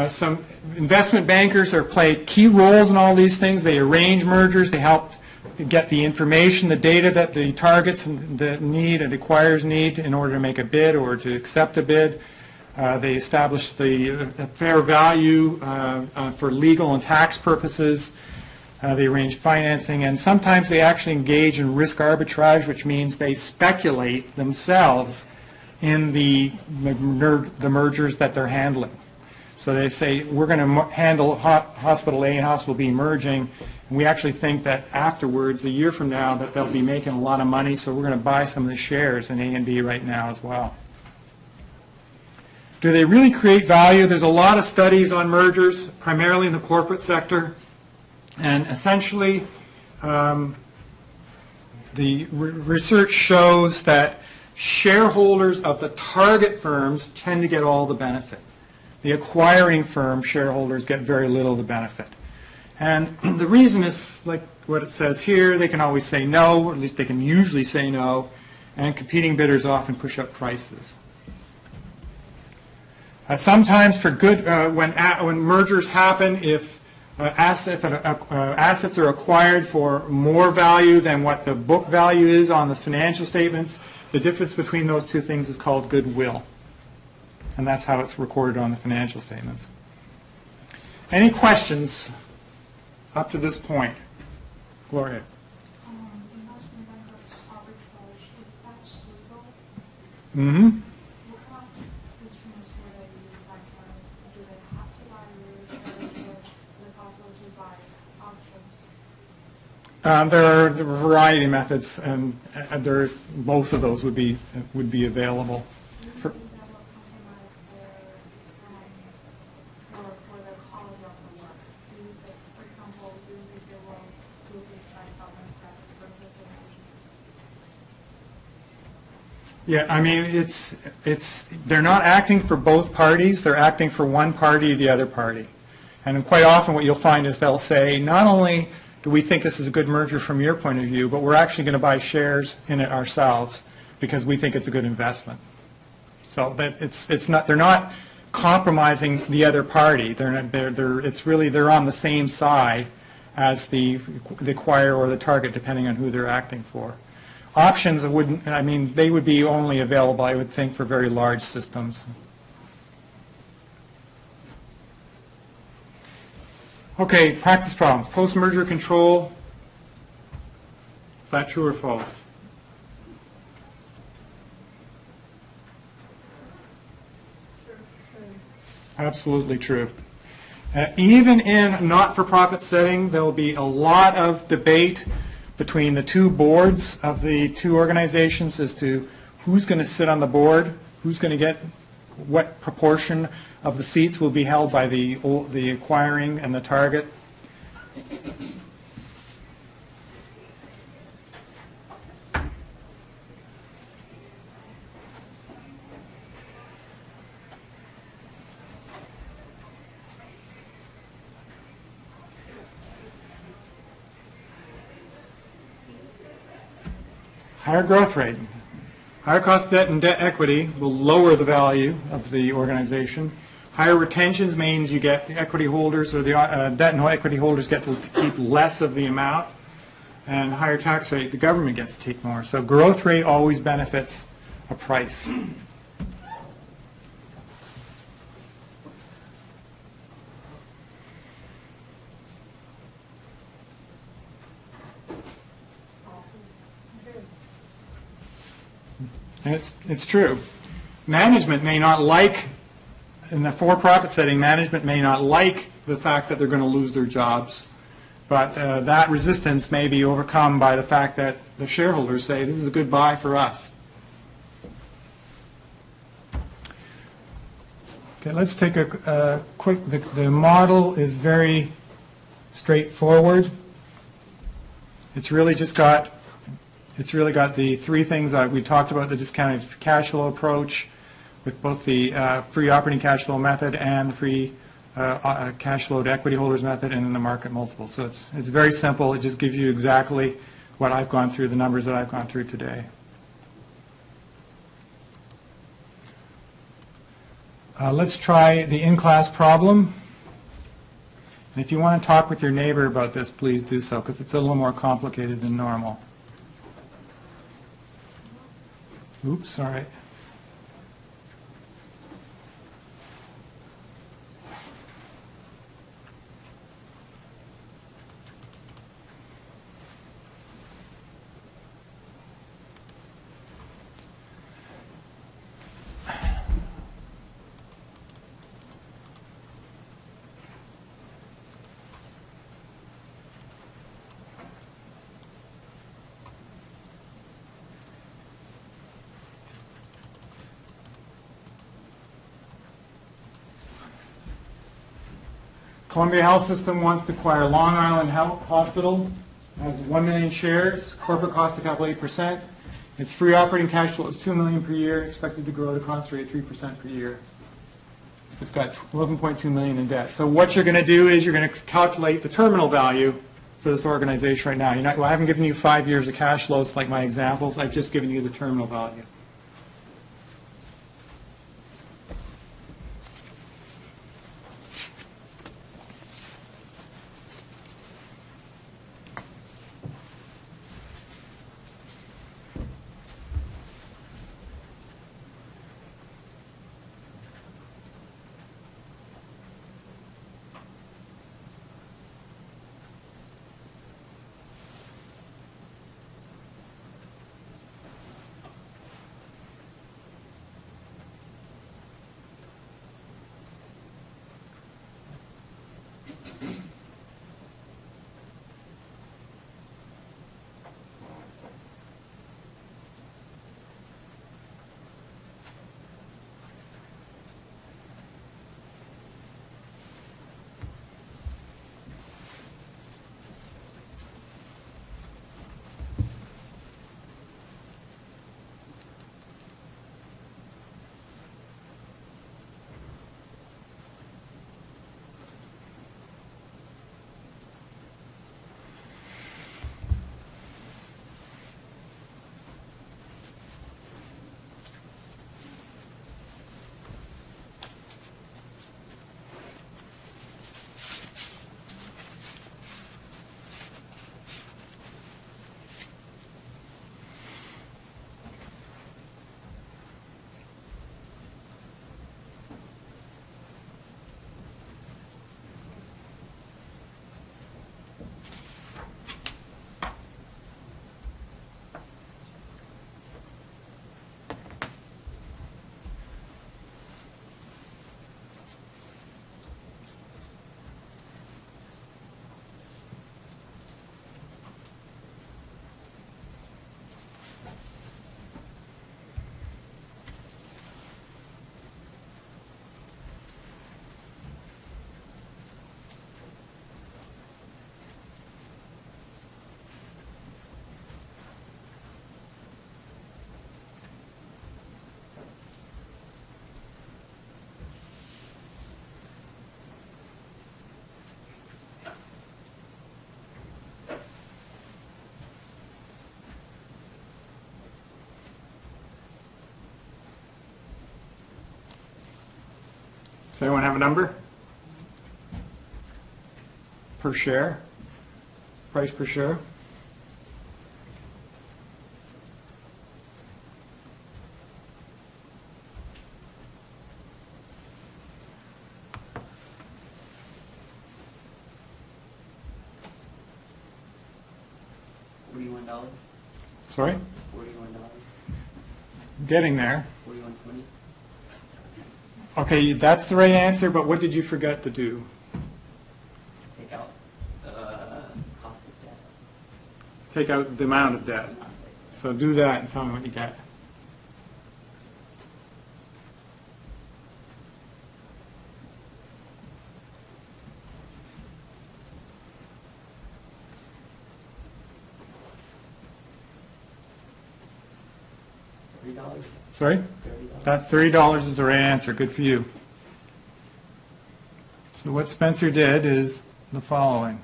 Some investment bankers play key roles in all these things. They arrange mergers. They help get the information, the data that the targets that need and acquirers need in order to make a bid or to accept a bid. They establish the fair value for legal and tax purposes. They arrange financing, and sometimes they actually engage in risk arbitrage, which means they speculate themselves in the mergers that they're handling. So they say, we're going to handle Hospital A and Hospital B merging, and we actually think that afterwards, a year from now, that they'll be making a lot of money, so we're going to buy some of the shares in A and B right now as well. Do they really create value? There's a lot of studies on mergers, primarily in the corporate sector, and essentially the research shows that shareholders of the target firms tend to get all the benefit. The acquiring firm shareholders get very little of the benefit. And the reason is like what it says here. They can always say no, or at least they can usually say no, and competing bidders often push up prices. Sometimes for good, when mergers happen, if assets are acquired for more value than what the book value is on the financial statements, the difference between those two things is called goodwill. And that's how it's recorded on the financial statements. Any questions up to this point? Gloria. Investment bankers arbitrage, is that legal? Mm-hmm. What kind of instruments would they use? Like, do they have to buy real shares, or is it possible to buy options? There are a variety of methods, and both of those would be available. For, yeah, I mean, they're not acting for both parties. They're acting for one party or the other party. And quite often what you'll find is they'll say, not only do we think this is a good merger from your point of view, but we're actually going to buy shares in it ourselves because we think it's a good investment. So that they're not compromising the other party. They're on the same side as the acquirer or the target, depending on who they're acting for. Options they would be only available, I would think, for very large systems. Okay, practice problems. Post-merger control. Is that true or false? Absolutely true. Even in not-for-profit setting, there will be a lot of debate between the two boards of the two organizations as to who's going to sit on the board, who's going to get what proportion of the seats will be held by the acquiring and the target. Higher growth rate. Higher cost debt and debt equity will lower the value of the organization. Higher retentions means you get the equity holders or the debt and equity holders get to keep less of the amount. And higher tax rate, the government gets to take more. So growth rate always benefits a price. And it's true. Management may not like, in the for-profit setting, management may not like the fact that they're going to lose their jobs, but that resistance may be overcome by the fact that the shareholders say, this is a good buy for us. Okay, let's take a quick, the model is very straightforward. It's really got the three things that we talked about, the discounted cash flow approach with both the free operating cash flow method and the free cash flow to equity holders method, and then the market multiple. So it's very simple. It just gives you exactly what I've gone through, the numbers that I've gone through today. Let's try the in-class problem. And if you want to talk with your neighbor about this, please do so, because it's a little more complicated than normal. Oops, sorry. Columbia Health System wants to acquire Long Island Health Hospital. It has 1 million shares, corporate cost of capital 8%. Its free operating cash flow is $2 million per year, expected to grow at a constant rate of 3% per year. It's got $11.2 million in debt. So what you're going to do is you're going to calculate the terminal value for this organization right now. Well, I haven't given you 5 years of cash flows like my examples. I've just given you the terminal value. Does anyone have a number? Per share? Price per share? $41. Sorry? $41. Getting there. $41.20. Okay, that's the right answer, but what did you forget to do? Take out the cost of debt. Take out the amount of debt. So do that and tell me what you get. $30. Sorry? $30. That $30 is the right answer. Good for you. So what Spencer did is the following.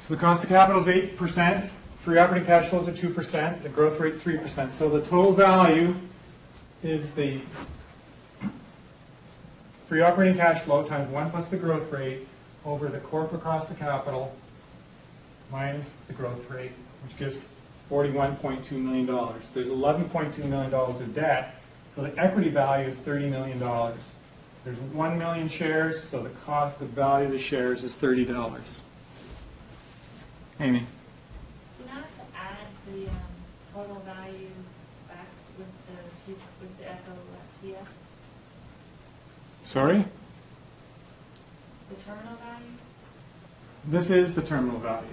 So the cost of capital is 8%, free operating cash flows are 2%, the growth rate 3%. So the total value is the free operating cash flow times 1 plus the growth rate over the corporate cost of capital minus the growth rate, which gives $41.2 million. There's $11.2 million of debt, so the equity value is $30 million. There's 1 million shares, so the cost of value of the shares is $30. Amy? Do you not have to add the total value back with the FOCF? Sorry? The terminal value? This is the terminal value.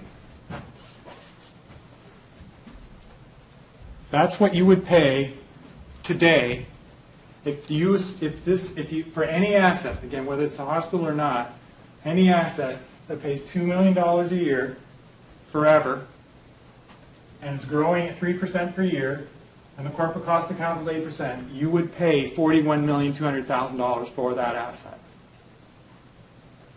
That's what you would pay today if you for any asset, again, whether it's a hospital or not, any asset that pays $2 million a year forever and it's growing at 3% per year and the corporate cost of capital is 8%, you would pay $41,200,000 for that asset.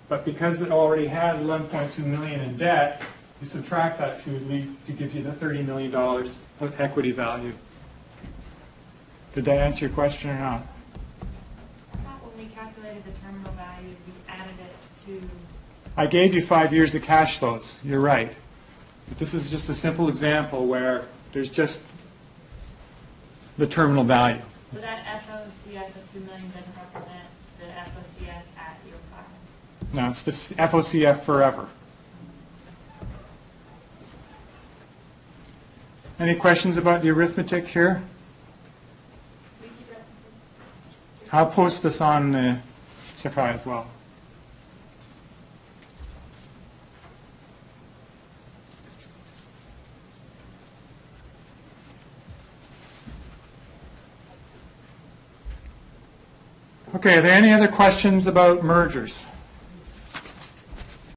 But because it already has $11.2 million in debt, you subtract that to give you the $30 million of equity value. Did that answer your question or not? I thought when we calculated the terminal value, we added it to... I gave you 5 years of cash flows. You're right. But this is just a simple example where there's just the terminal value. So that FOCF of $2 million doesn't represent the FOCF at year 5? No, it's the FOCF forever. Any questions about the arithmetic here? We keep referencing. I'll post this on Sakai as well. Okay, are there any other questions about mergers?